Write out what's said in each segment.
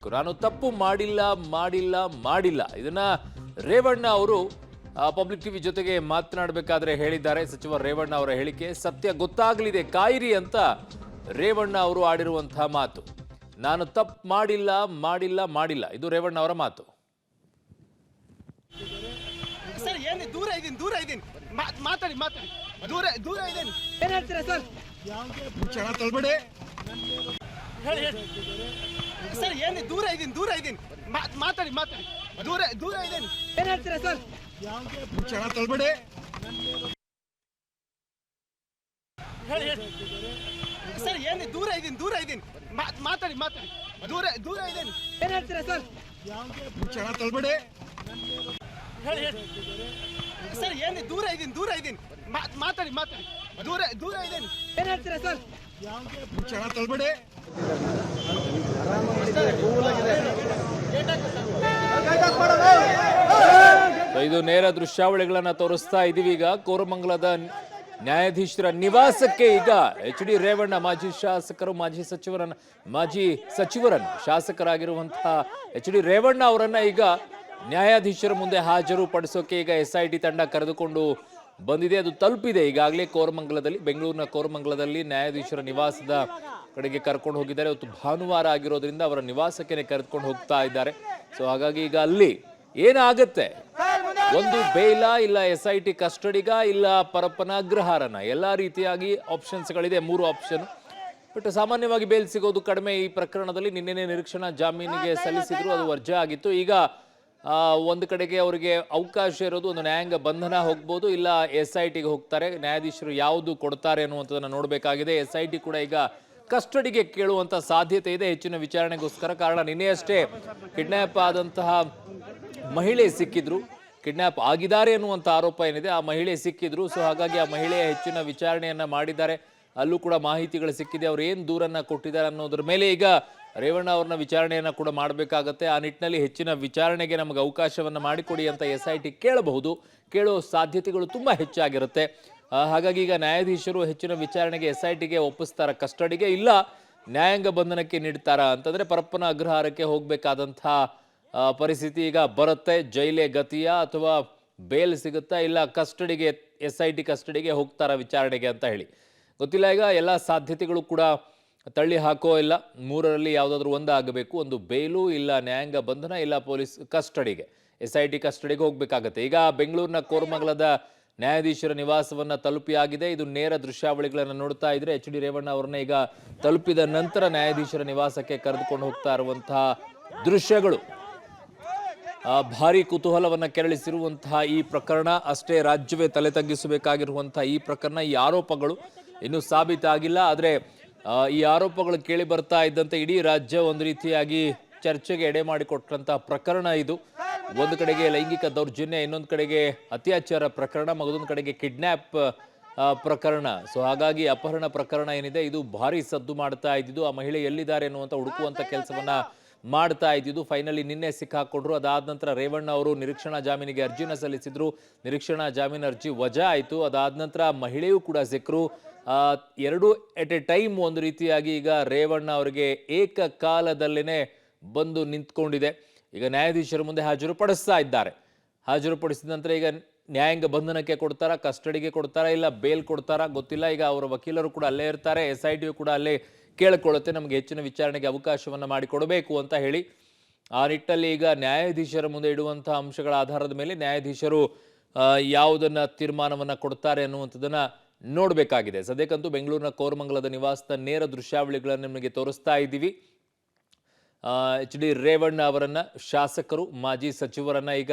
ನಾನು ತಪ್ಪು ಮಾಡಿಲ್ಲ ಮಾಡಿಲ್ಲ ಮಾಡಿಲ್ಲ ಇದನ್ನ ರೇವಣ್ಣ ಅವರು ಪಬ್ಲಿಕ್ ಟಿವಿ ಜೊತೆಗೆ ಮಾತನಾಡಬೇಕಾದ್ರೆ ಹೇಳಿದ್ದಾರೆ. ಸಚಿವ ರೇವಣ್ಣ ಅವರ ಹೇಳಿಕೆ ಸತ್ಯ ಗೊತ್ತಾಗಲಿದೆ ಕಾಯಿರಿ ಅಂತ ರೇವಣ್ಣ ಅವರು ಆಡಿರುವಂತಹ ಮಾತು. ನಾನು ತಪ್ಪು ಮಾಡಿಲ್ಲ ಮಾಡಿಲ್ಲ ಮಾಡಿಲ್ಲ ಇದು ರೇವಣ್ಣ ಅವರ ಮಾತು. ಸರ್ ಏನು ದೂರ ಇದ್ದೀನಿ ಮಾತಾಡಿ ದೂರ ಇದ್ದೀನಿ ಏನು ಹೇಳ್ತೀರಾ ಸರ್? ಕ್ಷಣ ತಳ್ಬೇಡಿ ಹೇಳಿ ಸರ್ ಏನು ದೂರ ಇದ್ದೀನಿ ಮಾತಾಡಿ ದೂರ ಇದ್ದೀನಿ ಏನು ಹೇಳ್ತೀರಾ ಸರ್? ಕ್ಷಣ ತಳ್ಬೇಡಿ ಹೇಳಿ ಸರ್ ಏನು ದೂರ ಇದ್ದೀನಿ ಮಾತಾಡಿ ದೂರ ಇದ್ದೀನಿ ಏನು ಹೇಳ್ತೀರಾ ಸರ್? ಕ್ಷಣ ತಳ್ಬೇಡಿ ಹೇಳಿ ಸರ್ ಏನು ದೂರ ಇದ್ದೀನಿ ಮಾತಾಡಿ ದೂರ ಇದ್ದೀನಿ ಏನು ಹೇಳ್ತೀರಾ ಸರ್? ಕ್ಷಣ ತಳ್ಬೇಡಿ ಇದು ನೇರ ದೃಶ್ಯಾವಳಿಗಳನ್ನ ತೋರಿಸ್ತಾ ಇದೀವಿ. ಈಗ ಕೋರಮಂಗಲದ ನ್ಯಾಯಾಧೀಶರ ನಿವಾಸಕ್ಕೆ ಈಗ ಎಚ್ ಡಿ ರೇವಣ್ಣ ಮಾಜಿ ಶಾಸಕರು ಮಾಜಿ ಸಚಿವರನ್ನು ಶಾಸಕರಾಗಿರುವಂತಹ ಎಚ್ ಡಿ ರೇವಣ್ಣ ಅವರನ್ನ ಈಗ ನ್ಯಾಯಾಧೀಶರ ಮುಂದೆ ಹಾಜರು ಪಡಿಸೋಕೆ ಈಗ SIT ತಂಡ ಕರೆದುಕೊಂಡು ಬಂದಿದೆ. ಅದು ತಲುಪಿದೆ ಈಗಾಗಲೇ ಕೋರಮಂಗಲದಲ್ಲಿ, ಬೆಂಗಳೂರಿನ ಕೋರಮಂಗಲದಲ್ಲಿ ನ್ಯಾಯಾಧೀಶರ ನಿವಾಸದ ಕಡೆಗೆ ಕರ್ಕೊಂಡು ಹೋಗಿದ್ದಾರೆ. ಇವತ್ತು ಭಾನುವಾರ ಆಗಿರೋದ್ರಿಂದ ಅವರ ನಿವಾಸಕ್ಕೆ ಕರೆದುಕೊಂಡು ಹೋಗ್ತಾ ಇದ್ದಾರೆ. ಸೊ ಹಾಗಾಗಿ ಈಗ ಅಲ್ಲಿ ಏನಾಗತ್ತೆ, ಒಂದು ಬೇಲ ಇಲ್ಲ SIT ಕಸ್ಟಡಿಗ ಇಲ್ಲ ಪರಪ್ಪನ ಅಗ್ರಹಾರನ, ಎಲ್ಲಾ ರೀತಿಯಾಗಿ ಆಪ್ಷನ್ಸ್ಗಳಿದೆ, 3 ಆಪ್ಷನ್. ಬಟ್ ಸಾಮಾನ್ಯವಾಗಿ ಬೇಲ್ ಸಿಗೋದು ಕಡಿಮೆ ಈ ಪ್ರಕರಣದಲ್ಲಿ. ನಿನ್ನೆ ನಿರೀಕ್ಷಣಾ ಜಾಮೀನಿಗೆ ಸಲ್ಲಿಸಿದ್ರು, ಅದು ವರ್ಜೆ ಆಗಿತ್ತು. ಈಗ ಒಂದು ಕಡೆಗೆ ಅವರಿಗೆ ಅವಕಾಶ ಇರೋದು ಒಂದು ನ್ಯಾಯಾಂಗ ಬಂಧನ ಹೋಗ್ಬೋದು, ಇಲ್ಲ SITಗೆ ಹೋಗ್ತಾರೆ. ನ್ಯಾಯಾಧೀಶರು ಯಾವುದು ಕೊಡ್ತಾರೆ ಅನ್ನುವಂಥದ್ದನ್ನ ನೋಡಬೇಕಾಗಿದೆ. SIT ಕೂಡ ಈಗ ಕಸ್ಟಡಿಗೆ ಕೇಳುವಂತ ಸಾಧ್ಯತೆ ಇದೆ ಹೆಚ್ಚಿನ ವಿಚಾರಣೆಗೋಸ್ಕರ. ಕಾರಣ ನಿನ್ನೆಯಷ್ಟೇ ಕಿಡ್ನಾಪ್ ಆದಂತಹ ಮಹಿಳೆ ಸಿಕ್ಕಿದ್ರು, ಕಿಡ್ನಾಪ್ ಆಗಿದ್ದಾರೆ ಅನ್ನುವಂಥ ಆರೋಪ ಏನಿದೆ, ಆ ಮಹಿಳೆ ಸಿಕ್ಕಿದ್ರು. ಸೊ ಹಾಗಾಗಿ ಆ ಮಹಿಳೆಯ ಹೆಚ್ಚಿನ ವಿಚಾರಣೆಯನ್ನ ಮಾಡಿದ್ದಾರೆ. ಅಲ್ಲೂ ಕೂಡ ಮಾಹಿತಿಗಳು ಸಿಕ್ಕಿದೆ, ಅವ್ರು ಏನು ದೂರನ್ನ ಕೊಟ್ಟಿದ್ದಾರೆ ಅನ್ನೋದ್ರ ಮೇಲೆ ಈಗ ರೇವಣ್ಣ ಅವ್ರನ್ನ ವಿಚಾರಣೆಯನ್ನ ಕೂಡ ಮಾಡಬೇಕಾಗತ್ತೆ. ಆ ನಿಟ್ಟಿನಲ್ಲಿ ಹೆಚ್ಚಿನ ವಿಚಾರಣೆಗೆ ನಮಗೆ ಅವಕಾಶವನ್ನ ಮಾಡಿಕೊಡಿ ಅಂತ SIT ಕೇಳಬಹುದು, ಕೇಳೋ ಸಾಧ್ಯತೆಗಳು ತುಂಬಾ ಹೆಚ್ಚಾಗಿರುತ್ತೆ. ಹಾಗಾಗಿ ಈಗ ನ್ಯಾಯಾಧೀಶರು ಹೆಚ್ಚಿನ ವಿಚಾರಣೆಗೆ SITಗೆ ಒಪ್ಪಿಸ್ತಾರ ಕಸ್ಟಡಿಗೆ, ಇಲ್ಲ ನ್ಯಾಯಾಂಗ ಬಂಧನಕ್ಕೆ ನೀಡ್ತಾರ ಅಂತಂದ್ರೆ ಪರಪ್ಪನ ಅಗ್ರಹಾರಕ್ಕೆ ಹೋಗ್ಬೇಕಾದಂತಹ ಪರಿಸ್ಥಿತಿ ಈಗ ಬರುತ್ತೆ. ಜೈಲೇ ಗತಿಯ ಅಥವಾ ಬೇಲ್ ಸಿಗುತ್ತಾ, ಇಲ್ಲ ಕಸ್ಟಡಿಗೆ SIT ಕಸ್ಟಡಿಗೆ ಹೋಗ್ತಾರ ವಿಚಾರಣೆಗೆ ಅಂತ ಹೇಳಿ ಗೊತ್ತಿಲ್ಲ. ಈಗ ಎಲ್ಲ ಸಾಧ್ಯತೆಗಳು ಕೂಡ ತಳ್ಳಿ ಹಾಕೋ ಇಲ್ಲ, 3ರಲ್ಲಿ ಯಾವುದಾದ್ರೂ ಒಂದು ಆಗಬೇಕು. ಒಂದು ಬೇಲು, ಇಲ್ಲ ನ್ಯಾಯಾಂಗ ಬಂಧನ, ಇಲ್ಲ ಪೊಲೀಸ್ ಕಸ್ಟಡಿಗೆ, SIT ಕಸ್ಟಡಿಗೆ ಹೋಗ್ಬೇಕಾಗತ್ತೆ. ಈಗ ಬೆಂಗಳೂರಿನ ಕೋರಮಂಗಲದ ನ್ಯಾಯಾಧೀಶರ ನಿವಾಸವನ್ನ ತಲುಪಿಯಾಗಿದೆ. ಇದು ನೇರ ದೃಶ್ಯಾವಳಿಗಳನ್ನ ನೋಡ್ತಾ ಇದ್ರೆ ಎಚ್ ಡಿ ರೇವಣ್ಣ ಅವರನ್ನ ಈಗ ತಲುಪಿದ ನಂತರ ನ್ಯಾಯಾಧೀಶರ ನಿವಾಸಕ್ಕೆ ಕರೆದುಕೊಂಡು ಹೋಗ್ತಾ ಇರುವಂತಹ ದೃಶ್ಯಗಳು ಭಾರಿ ಕುತೂಹಲವನ್ನ ಕೆರಳಿಸಿರುವಂತಹ ಈ ಪ್ರಕರಣ. ಅಷ್ಟೇ ರಾಜ್ಯವೇ ತಲೆ ತಗ್ಗಿಸಬೇಕಾಗಿರುವಂತಹ ಈ ಪ್ರಕರಣ, ಈ ಆರೋಪಗಳು ಇನ್ನೂ ಸಾಬೀತಾಗಿಲ್ಲ. ಆದರೆ ಈ ಆರೋಪಗಳು ಕೇಳಿ ಬರ್ತಾ ಇದ್ದಂತೆ ಇಡೀ ರಾಜ್ಯ ಒಂದು ರೀತಿಯಾಗಿ ಚರ್ಚೆಗೆ ಎಡೆ ಮಾಡಿಕೊಟ್ಟಂತಹ ಪ್ರಕರಣ ಇದು. ಒಂದು ಕಡೆಗೆ ಲೈಂಗಿಕ ದೌರ್ಜನ್ಯ, ಇನ್ನೊಂದು ಕಡೆಗೆ ಅತ್ಯಾಚಾರ ಪ್ರಕರಣ, ಮಗದೊಂದು ಕಡೆಗೆ ಕಿಡ್ನ್ಯಾಪ್ ಪ್ರಕರಣ. ಸೊ ಹಾಗಾಗಿ ಅಪಹರಣ ಪ್ರಕರಣ ಏನಿದೆ ಇದು ಭಾರಿ ಸದ್ದು ಮಾಡ್ತಾ ಇದ್ದಿದ್ದು. ಆ ಮಹಿಳೆ ಎಲ್ಲಿದ್ದಾರೆ ಅನ್ನುವಂಥ ಹುಡುಕುವಂತ ಕೆಲಸವನ್ನ ಮಾಡ್ತಾ ಇದ್ದಿದ್ದು. ಫೈನಲಿ ನಿನ್ನೆ ಸಿಕ್ಕಾಕೊಂಡ್ರು. ಅದಾದ ನಂತರ ರೇವಣ್ಣ ಅವರು ನಿರೀಕ್ಷಣಾ ಜಾಮೀನಿಗೆ ಅರ್ಜಿನ ಸಲ್ಲಿಸಿದ್ರು. ನಿರೀಕ್ಷಣಾ ಜಾಮೀನು ಅರ್ಜಿ ವಜಾ ಆಯಿತು. ಅದಾದ ನಂತರ ಮಹಿಳೆಯೂ ಕೂಡ ಸಿಕ್ಕರು. ಎರಡು ಎಟ್ ಎ ಟೈಮ್ ಒಂದು ರೀತಿಯಾಗಿ ಈಗ ರೇವಣ್ಣ ಅವರಿಗೆ ಏಕಕಾಲದಲ್ಲೇನೆ ಬಂದು ನಿಂತ್ಕೊಂಡಿದೆ. ಈಗ ನ್ಯಾಯಾಧೀಶರ ಮುಂದೆ ಹಾಜರುಪಡಿಸ್ತಾ ಇದ್ದಾರೆ. ಹಾಜರುಪಡಿಸಿದ ನಂತರ ಈಗ ನ್ಯಾಯಾಂಗ ಬಂಧನಕ್ಕೆ ಕೊಡ್ತಾರಾ, ಕಸ್ಟಡಿಗೆ ಕೊಡ್ತಾರಾ, ಇಲ್ಲ ಬೇಲ್ ಕೊಡ್ತಾರಾ ಗೊತ್ತಿಲ್ಲ. ಈಗ ಅವರ ವಕೀಲರು ಕೂಡ ಅಲ್ಲೇ ಇರ್ತಾರೆ, SIT ಕೂಡ ಅಲ್ಲೇ ಕೇಳಿಕೊಳ್ಳುತ್ತೆ ನಮಗೆ ಹೆಚ್ಚಿನ ವಿಚಾರಣೆಗೆ ಅವಕಾಶವನ್ನು ಮಾಡಿಕೊಡಬೇಕು ಅಂತ ಹೇಳಿ. ಆ ನಿಟ್ಟಿನಲ್ಲಿ ಈಗ ನ್ಯಾಯಾಧೀಶರ ಮುಂದೆ ಇಡುವಂತಹ ಅಂಶಗಳ ಆಧಾರದ ಮೇಲೆ ನ್ಯಾಯಾಧೀಶರು ಯಾವುದನ್ನ ತೀರ್ಮಾನವನ್ನ ಕೊಡ್ತಾರೆ ಅನ್ನುವಂಥದ್ದನ್ನ ನೋಡಬೇಕಾಗಿದೆ. ಸದ್ಯಕ್ಕಂತೂ ಬೆಂಗಳೂರಿನ ಕೋರಮಂಗಲದ ನಿವಾಸದ ನೇರ ದೃಶ್ಯಾವಳಿಗಳನ್ನು ನಿಮಗೆ ತೋರಿಸ್ತಾ ಇದ್ದೀವಿ. ಎಚ್ ಡಿ ರೇವಣ್ಣ ಅವರನ್ನ ಶಾಸಕರು, ಮಾಜಿ ಸಚಿವರನ್ನ ಈಗ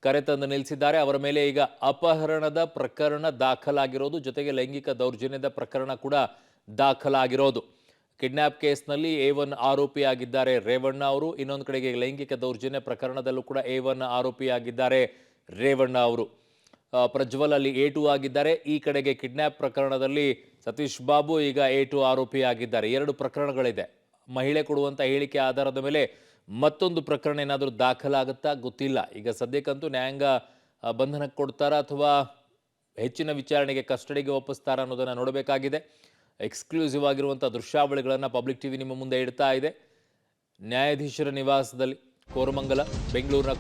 ಕರೆತಂದು ನಿಲ್ಲಿಸಿದ್ದಾರೆ. ಅವರ ಮೇಲೆ ಈಗ ಅಪಹರಣದ ಪ್ರಕರಣ ದಾಖಲಾಗಿರೋದು, ಜೊತೆಗೆ ಲೈಂಗಿಕ ದೌರ್ಜನ್ಯದ ಪ್ರಕರಣ ಕೂಡ ದಾಖಲಾಗಿರೋದು. ಕಿಡ್ನ್ಯಾಪ್ ಕೇಸ್ನಲ್ಲಿ A1 ಆರೋಪಿಯಾಗಿದ್ದಾರೆ ರೇವಣ್ಣ ಅವರು. ಇನ್ನೊಂದು ಕಡೆಗೆ ಲೈಂಗಿಕ ದೌರ್ಜನ್ಯ ಪ್ರಕರಣದಲ್ಲೂ ಕೂಡ A1 ಆರೋಪಿಯಾಗಿದ್ದಾರೆ ರೇವಣ್ಣ ಅವರು. ಪ್ರಜ್ವಲ್ ಅಲ್ಲಿ A2 ಆಗಿದ್ದಾರೆ. ಈ ಕಡೆಗೆ ಕಿಡ್ನ್ಯಾಪ್ ಪ್ರಕರಣದಲ್ಲಿ ಸತೀಶ್ ಬಾಬು ಈಗ A2 ಆರೋಪಿಯಾಗಿದ್ದಾರೆ. 2 ಪ್ರಕರಣಗಳಿದೆ. ಮಹಿಳೆ ಕೊಡುವಂತ ಹೇಳಿಕೆ ಆಧಾರದ ಮೇಲೆ ಮತ್ತೊಂದು ಪ್ರಕರಣ ಏನಾದರೂ ದಾಖಲಾಗುತ್ತಾ ಗೊತ್ತಿಲ್ಲ. ಈಗ ಸದ್ಯಕ್ಕಂತೂ ನ್ಯಾಯಾಂಗ ಬಂಧನಕ್ಕೆ ಕೊಡ್ತಾರಾ ಅಥವಾ ಹೆಚ್ಚಿನ ವಿಚಾರಣೆಗೆ ಕಸ್ಟಡಿಗೆ ಒಪ್ಪಿಸ್ತಾರಾ ಅನ್ನೋದನ್ನ ನೋಡಬೇಕಾಗಿದೆ. ಎಕ್ಸ್ಕ್ಲೂಸಿವ್ ಆಗಿರುವಂಥ ದೃಶ್ಯಾವಳಿಗಳನ್ನು ಪಬ್ಲಿಕ್ ಟಿವಿ ನಿಮ್ಮ ಮುಂದೆ ಇಡ್ತಾ ಇದೆ. ನ್ಯಾಯಾಧೀಶರ ನಿವಾಸದಲ್ಲಿ ಕೋರಮಂಗಲ, ಬೆಂಗಳೂರಿನ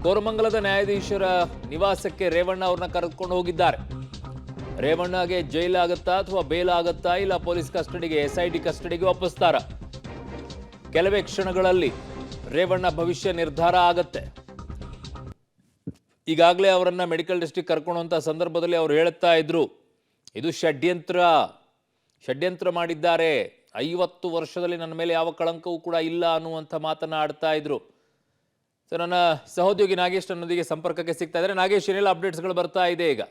ಕೋರಮಂಗಲದ ನ್ಯಾಯಾಧೀಶರ ನಿವಾಸಕ್ಕೆ ರೇವಣ್ಣ ಅವ್ರನ್ನ ಕರೆದುಕೊಂಡು ಹೋಗಿದ್ದಾರೆ. ರೇವಣ್ಣಗೆ ಜೈಲ್ ಆಗುತ್ತಾ ಅಥವಾ ಬೇಲ್ ಆಗುತ್ತಾ, ಇಲ್ಲ ಪೊಲೀಸ್ ಕಸ್ಟಡಿಗೆ, SIT ಕಸ್ಟಡಿಗೆ ಒಪ್ಪಿಸ್ತಾರ? ಕೆಲವೇ ಕ್ಷಣಗಳಲ್ಲಿ ರೇವಣ್ಣ ಭವಿಷ್ಯ ನಿರ್ಧಾರ ಆಗತ್ತೆ. ಈಗಾಗಲೇ ಅವರನ್ನ ಮೆಡಿಕಲ್ ಟೆಸ್ಟಿಗೆ ಕರ್ಕೊಳ್ಳುವಂಥ ಸಂದರ್ಭದಲ್ಲಿ ಅವ್ರು ಹೇಳ್ತಾ ಇದ್ರು, ಇದು ಷಡ್ಯಂತ್ರ ಮಾಡಿದ್ದಾರೆ, 50 ವರ್ಷದಲ್ಲಿ ನನ್ನ ಮೇಲೆ ಯಾವ ಕಳಂಕವೂ ಕೂಡ ಇಲ್ಲ ಅನ್ನುವಂಥ ಮಾತನ್ನ ಆಡ್ತಾ ಇದ್ರು. ಸೊ ನನ್ನ ಸಹೋದ್ಯೋಗಿ ನಾಗೇಶ್ ನನ್ನೊಂದಿಗೆ ಸಂಪರ್ಕಕ್ಕೆ ಸಿಗ್ತಾ ಇದ್ದಾರೆ. ನಾಗೇಶ್, ಏನೆಲ್ಲ ಅಪ್ಡೇಟ್ಸ್ಗಳು ಬರ್ತಾ ಇದೆ ಈಗ?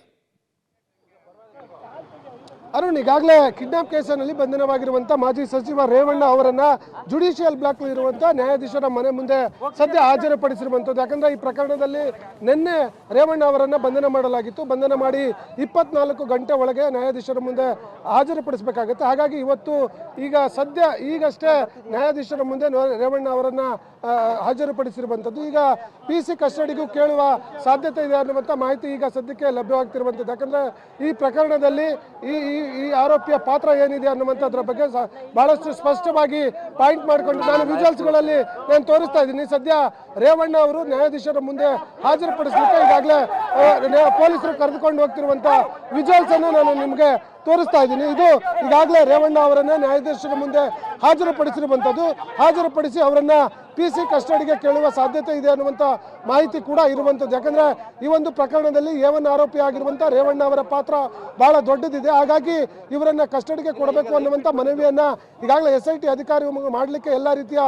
ಅರುಣ್, ಈಗಾಗಲೇ ಕಿಡ್ನಾಪ್ ಕೇಸಿನಲ್ಲಿ ಬಂಧನವಾಗಿರುವಂತಹ ಮಾಜಿ ಸಚಿವ ರೇವಣ್ಣ ಅವರನ್ನ ಜುಡಿಷಿಯಲ್ ಬ್ಲಾಕ್ ಇರುವಂತಹ ನ್ಯಾಯಾಧೀಶರ ಮನೆ ಮುಂದೆ ಸದ್ಯ ಹಾಜರುಪಡಿಸಿರುವಂಥದ್ದು. ಯಾಕಂದ್ರೆ ಈ ಪ್ರಕರಣದಲ್ಲಿ ನಿನ್ನೆ ರೇವಣ್ಣ ಅವರನ್ನ ಬಂಧನ ಮಾಡಲಾಗಿತ್ತು. ಬಂಧನ ಮಾಡಿ 24 ಗಂಟೆ ಒಳಗೆ ನ್ಯಾಯಾಧೀಶರ ಮುಂದೆ ಹಾಜರುಪಡಿಸಬೇಕಾಗುತ್ತೆ. ಹಾಗಾಗಿ ಇವತ್ತು ಈಗಷ್ಟೇ ನ್ಯಾಯಾಧೀಶರ ಮುಂದೆ ರೇವಣ್ಣ ಅವರನ್ನ ಹಾಜರುಪಡಿಸಿರುವಂಥದ್ದು. ಈಗ PC ಕಸ್ಟಡಿಗೂ ಕೇಳುವ ಸಾಧ್ಯತೆ ಇದೆ ಅನ್ನುವಂಥ ಮಾಹಿತಿ ಈಗ ಸದ್ಯಕ್ಕೆ ಲಭ್ಯವಾಗ್ತಿರುವಂಥದ್ದು. ಯಾಕಂದ್ರೆ ಈ ಪ್ರಕರಣದಲ್ಲಿ ಈ ಆರೋಪಿಯ ಪಾತ್ರ ಏನಿದೆ ಅನ್ನುವಂಥದ್ರ ಬಗ್ಗೆ ಬಹಳಷ್ಟು ಸ್ಪಷ್ಟವಾಗಿ ಪಾಯಿಂಟ್ ಮಾಡಿಕೊಂಡು ನಾನು ವಿಜುವಲ್ಸ್ಗಳಲ್ಲಿ ನಾನು ತೋರಿಸ್ತಾ ಇದ್ದೀನಿ. ಸದ್ಯ ರೇವಣ್ಣ ಅವರು ನ್ಯಾಯಾಧೀಶರ ಮುಂದೆ ಹಾಜರುಪಡಿಸಲಿಕ್ಕೆ ಈಗಾಗಲೇ ಪೊಲೀಸರು ಕರೆದುಕೊಂಡು ಹೋಗ್ತಿರುವಂಥ ವಿಜುವಲ್ಸ್ ಅನ್ನು ನಾನು ನಿಮಗೆ ತೋರಿಸ್ತಾ ಇದ್ದೀನಿ. ಇದು ಈಗಾಗಲೇ ರೇವಣ್ಣ ಅವರನ್ನ ನ್ಯಾಯಾಧೀಶರ ಮುಂದೆ ಹಾಜರುಪಡಿಸಿರುವಂಥದ್ದು. ಹಾಜರುಪಡಿಸಿ ಅವರನ್ನ PC ಕಸ್ಟಡಿಗೆ ಕೇಳುವ ಸಾಧ್ಯತೆ ಇದೆ ಅನ್ನುವಂಥ ಮಾಹಿತಿ ಕೂಡ ಇರುವಂಥದ್ದು. ಯಾಕಂದ್ರೆ ಈ ಒಂದು ಪ್ರಕರಣದಲ್ಲಿ A1 ಆರೋಪಿ ಆಗಿರುವಂಥ ರೇವಣ್ಣ ಅವರ ಪಾತ್ರ ಬಹಳ ದೊಡ್ಡದಿದೆ. ಹಾಗಾಗಿ ಇವರನ್ನ ಕಸ್ಟಡಿಗೆ ಕೊಡಬೇಕು ಅನ್ನುವಂಥ ಮನವಿಯನ್ನ ಈಗಾಗಲೇ SIT ಅಧಿಕಾರಿ ಮಾಡಲಿಕ್ಕೆ ಎಲ್ಲ ರೀತಿಯ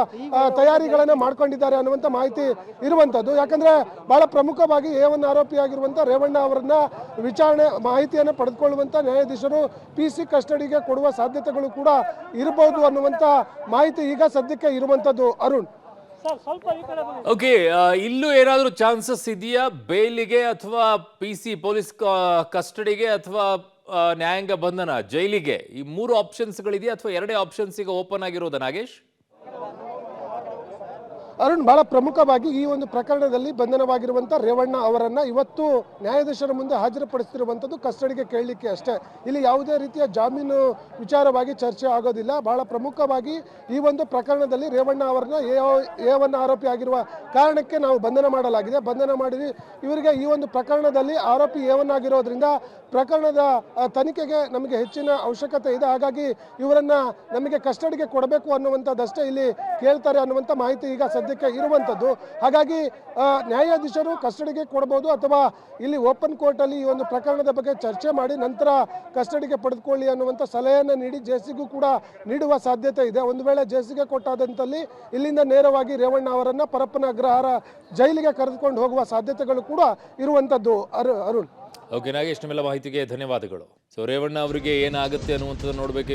ತಯಾರಿಗಳನ್ನ ಮಾಡ್ಕೊಂಡಿದ್ದಾರೆ ಅನ್ನುವಂಥ ಮಾಹಿತಿ ಇರುವಂಥದ್ದು. ಯಾಕಂದ್ರೆ ಬಹಳ ಪ್ರಮುಖವಾಗಿ A1 ಆರೋಪಿ ಆಗಿರುವಂಥ ರೇವಣ್ಣ ಅವರನ್ನ ವಿಚಾರಣೆ ಮಾಹಿತಿಯನ್ನು ಪಡೆದುಕೊಳ್ಳುವಂಥ ನ್ಯಾಯಾಧೀಶರು PC ಕಸ್ಟಡಿಗೆ ಕೊಡುವ ಸಾಧ್ಯತೆಗಳು ಕೂಡ ಇರಬಹುದು ಅನ್ನುವಂಥ ಮಾಹಿತಿ ಈಗ ಸದ್ಯಕ್ಕೆ ಇರುವಂಥದ್ದು. ಅರುಣ್, ಓಕೆ, ಇಲ್ಲೂ ಏನಾದರೂ ಚಾನ್ಸಸ್ ಇದೆಯಾ ಬೇಲಿಗೆ, ಅಥವಾ PC ಪೊಲೀಸ್ ಕಸ್ಟಡಿಗೆ, ಅಥವಾ ನ್ಯಾಯಾಂಗ ಬಂಧನ ಜೈಲಿಗೆ? ಈ 3 ಆಪ್ಷನ್ಸ್ಗಳಿದೆಯಾ ಅಥವಾ 2 ಆಪ್ಷನ್ಸ್ ಈಗ ಓಪನ್ ಆಗಿರೋದಾ ನಾಗೇಶ್? ಅರುಣ್, ಬಹಳ ಪ್ರಮುಖವಾಗಿ ಈ ಒಂದು ಪ್ರಕರಣದಲ್ಲಿ ಬಂಧನವಾಗಿರುವಂಥ ರೇವಣ್ಣ ಅವರನ್ನ ಇವತ್ತು ನ್ಯಾಯಾಧೀಶರ ಮುಂದೆ ಹಾಜರುಪಡಿಸ್ತಿರುವಂಥದ್ದು ಕಸ್ಟಡಿಗೆ ಕೇಳಲಿಕ್ಕೆ ಅಷ್ಟೇ. ಇಲ್ಲಿ ಯಾವುದೇ ರೀತಿಯ ಜಾಮೀನು ವಿಚಾರವಾಗಿ ಚರ್ಚೆ ಆಗೋದಿಲ್ಲ. ಬಹಳ ಪ್ರಮುಖವಾಗಿ ಈ ಒಂದು ಪ್ರಕರಣದಲ್ಲಿ ರೇವಣ್ಣ ಅವರನ್ನ A1 ಆರೋಪಿ ಆಗಿರುವ ಕಾರಣಕ್ಕೆ ನಾವು ಬಂಧನ ಮಾಡಲಾಗಿದೆ. ಬಂಧನ ಮಾಡಿ ಇವರಿಗೆ ಈ ಒಂದು ಪ್ರಕರಣದಲ್ಲಿ ಆರೋಪಿ A1 ಆಗಿರೋದ್ರಿಂದ ಪ್ರಕರಣದ ತನಿಖೆಗೆ ನಮಗೆ ಹೆಚ್ಚಿನ ಅವಶ್ಯಕತೆ ಇದೆ. ಹಾಗಾಗಿ ಇವರನ್ನ ನಮಗೆ ಕಸ್ಟಡಿಗೆ ಕೊಡಬೇಕು ಅನ್ನುವಂಥದ್ದಷ್ಟೇ ಇಲ್ಲಿ ಕೇಳ್ತಾರೆ ಅನ್ನುವಂಥ ಮಾಹಿತಿ ಈಗ ಸದ್ಯಕ್ಕೆ ಇರುವಂಥದ್ದು. ಹಾಗಾಗಿ ನ್ಯಾಯಾಧೀಶರು ಕಸ್ಟಡಿಗೆ ಕೊಡಬಹುದು, ಅಥವಾ ಇಲ್ಲಿ ಓಪನ್ ಕೋರ್ಟಲ್ಲಿ ಈ ಒಂದು ಪ್ರಕರಣದ ಬಗ್ಗೆ ಚರ್ಚೆ ಮಾಡಿ ನಂತರ ಕಸ್ಟಡಿಗೆ ಪಡೆದುಕೊಳ್ಳಿ ಅನ್ನುವಂಥ ಸಲಹೆಯನ್ನು ನೀಡಿ ಜೆಸಿಗೂ ಕೂಡ ನೀಡುವ ಸಾಧ್ಯತೆ ಇದೆ. ಒಂದು ವೇಳೆ ಜೆಸಿಗೆ ಕೊಟ್ಟಾದಂತಲ್ಲಿ ಇಲ್ಲಿಂದ ನೇರವಾಗಿ ರೇವಣ್ಣ ಅವರನ್ನ ಪರಪ್ಪನ ಅಗ್ರಹಾರ ಜೈಲಿಗೆ ಕರೆದುಕೊಂಡು ಹೋಗುವ ಸಾಧ್ಯತೆಗಳು ಕೂಡ ಇರುವಂಥದ್ದು. ಅರುಣ್, ಓಕೆ ನಾಗೇಶ್, ನಿಮ್ಮೆಲ್ಲ ಮಾಹಿತಿಗೆ ಧನ್ಯವಾದಗಳು. ಸೊ ರೇವಣ್ಣ ಅವರಿಗೆ ಏನಾಗುತ್ತೆ ಅನ್ನುವಂಥದ್ದು ನೋಡಬೇಕು.